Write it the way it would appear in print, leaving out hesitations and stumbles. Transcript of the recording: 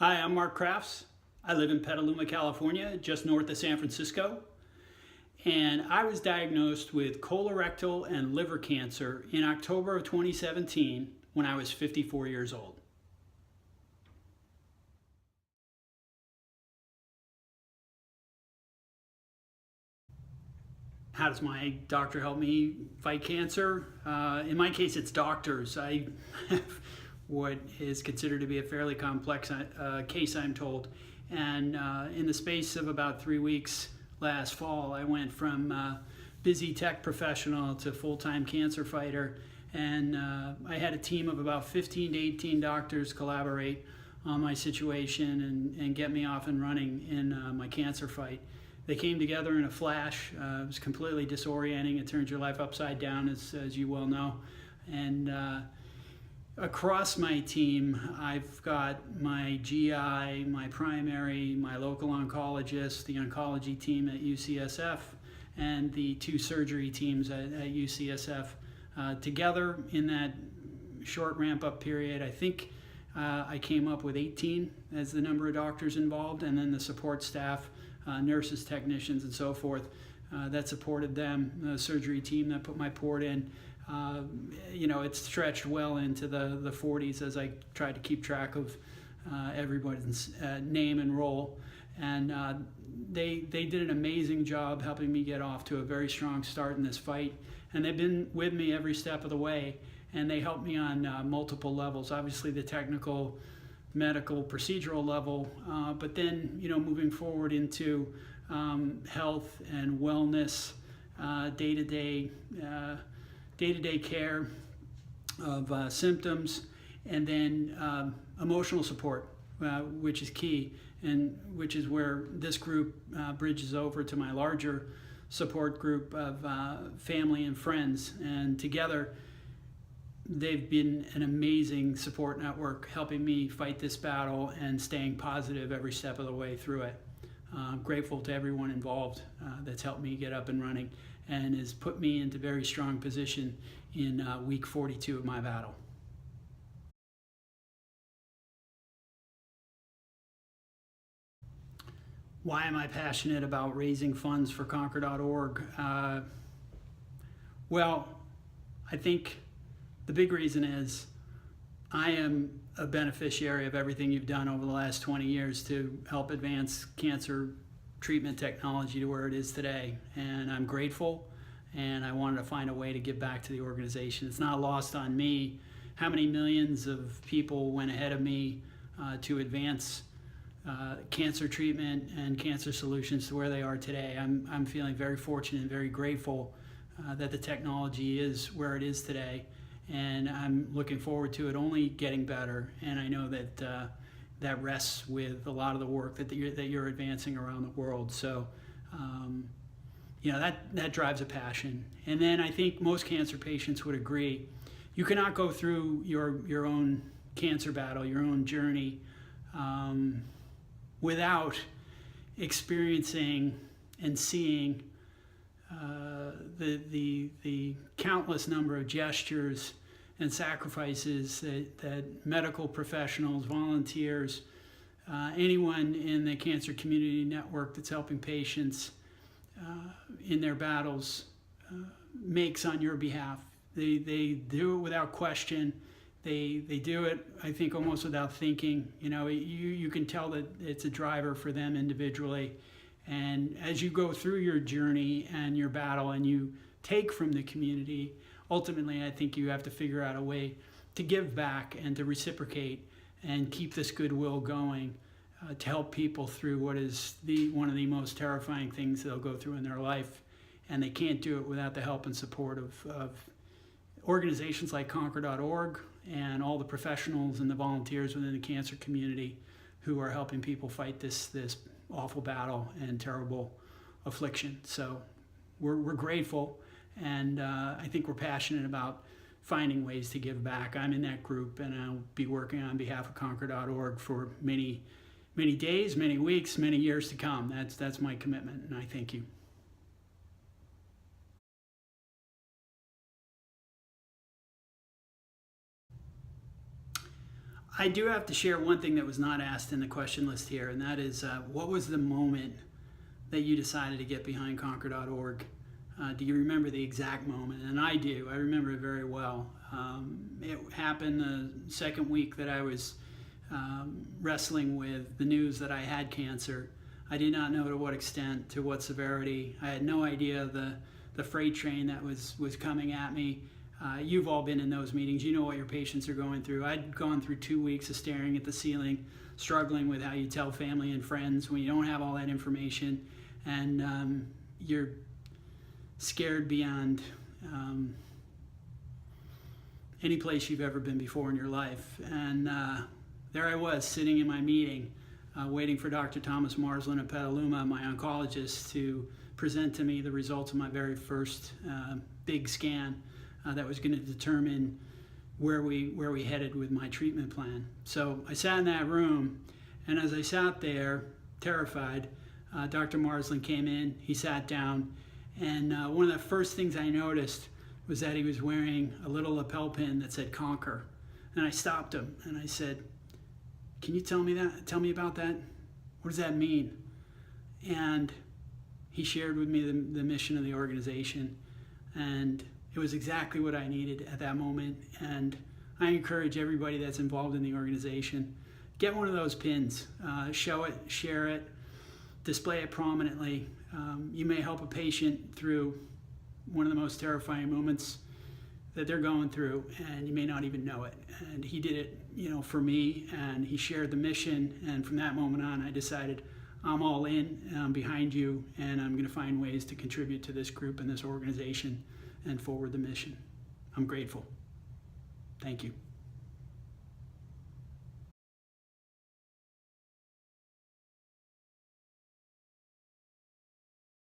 Hi, I'm Mark Crafts. I live in Petaluma, California, just north of San Francisco. And I was diagnosed with colorectal and liver cancer in October of 2017 when I was 54 years old. How does my doctor help me fight cancer? In my case, it's doctors. I have what is considered to be a fairly complex case, I'm told. And in the space of about 3 weeks last fall, I went from busy tech professional to full-time cancer fighter. And I had a team of about 15 to 18 doctors collaborate on my situation and get me off and running in my cancer fight. They came together in a flash. It was completely disorienting. It turns your life upside down, as you well know. And across my team, I've got my GI, my primary, my local oncologist, the oncology team at UCSF, and the 2 surgery teams at UCSF. Together in that short ramp-up period, I think I came up with 18 as the number of doctors involved, and then the support staff, nurses, technicians, and so forth that supported them, the surgery team that put my port in. It stretched well into the 40s as I tried to keep track of everybody's name and role. And they did an amazing job helping me get off to a very strong start in this fight. And they've been with me every step of the way. And they helped me on multiple levels. Obviously the technical, medical, procedural level, but then moving forward into health and wellness, day-to-day care of symptoms, and then emotional support, which is key, and which is where this group bridges over to my larger support group of family and friends. And together, they've been an amazing support network, helping me fight this battle and staying positive every step of the way through it. I'm grateful to everyone involved that's helped me get up and running and has put me into very strong position in week 42 of my battle. Why am I passionate about raising funds for Conquer.org? Well, I think the big reason is I am a beneficiary of everything you've done over the last 20 years to help advance cancer treatment technology to where it is today. And I'm grateful, and I wanted to find a way to give back to the organization. It's not lost on me how many millions of people went ahead of me to advance cancer treatment and cancer solutions to where they are today. I'm feeling very fortunate and very grateful that the technology is where it is today. And I'm looking forward to it only getting better. And I know that that rests with a lot of the work that you're advancing around the world. So, that drives a passion. And then I think most cancer patients would agree, you cannot go through your own cancer battle, your own journey, without experiencing and seeing the countless number of gestures and sacrifices that medical professionals, volunteers, anyone in the cancer community network that's helping patients in their battles makes on your behalf. They do it without question. They do it, I think, almost without thinking. You can tell that it's a driver for them individually. And as you go through your journey and your battle and you take from the community, ultimately I think you have to figure out a way to give back and to reciprocate and keep this goodwill going to help people through what is one of the most terrifying things they'll go through in their life. And they can't do it without the help and support of organizations like Conquer.org and all the professionals and the volunteers within the cancer community who are helping people fight this awful battle and terrible affliction. So we're grateful, and I think we're passionate about finding ways to give back. I'm in that group, and I'll be working on behalf of Conquer.org for many days, many weeks, many years to come. That's my commitment, and I thank you. I do have to share one thing that was not asked in the question list here, and that is, what was the moment that you decided to get behind Conquer.org? Do you remember the exact moment? And I do. I remember it very well. It happened the second week that I was wrestling with the news that I had cancer. I did not know to what extent, to what severity. I had no idea the freight train that was coming at me. You've all been in those meetings. You know what your patients are going through. I'd gone through 2 weeks of staring at the ceiling, struggling with how you tell family and friends when you don't have all that information, and you're scared beyond any place you've ever been before in your life. And there I was, sitting in my meeting, waiting for Dr. Thomas Marsland of Petaluma, my oncologist, to present to me the results of my very first big scan that was going to determine where we headed with my treatment plan. So I sat in that room, and as I sat there, terrified, Dr. Marsland came in, he sat down, and one of the first things I noticed was that he was wearing a little lapel pin that said Conquer. And I stopped him and I said, "Can you tell me about that? What does that mean?" And he shared with me the mission of the organization, and it was exactly what I needed at that moment. And I encourage everybody that's involved in the organization, get one of those pins, show it, share it, display it prominently. You may help a patient through one of the most terrifying moments that they're going through, and you may not even know it. And he did it, for me, and he shared the mission. And from that moment on, I decided I'm all in, and I'm behind you, and I'm going to find ways to contribute to this group and this organization and forward the mission. I'm grateful. Thank you.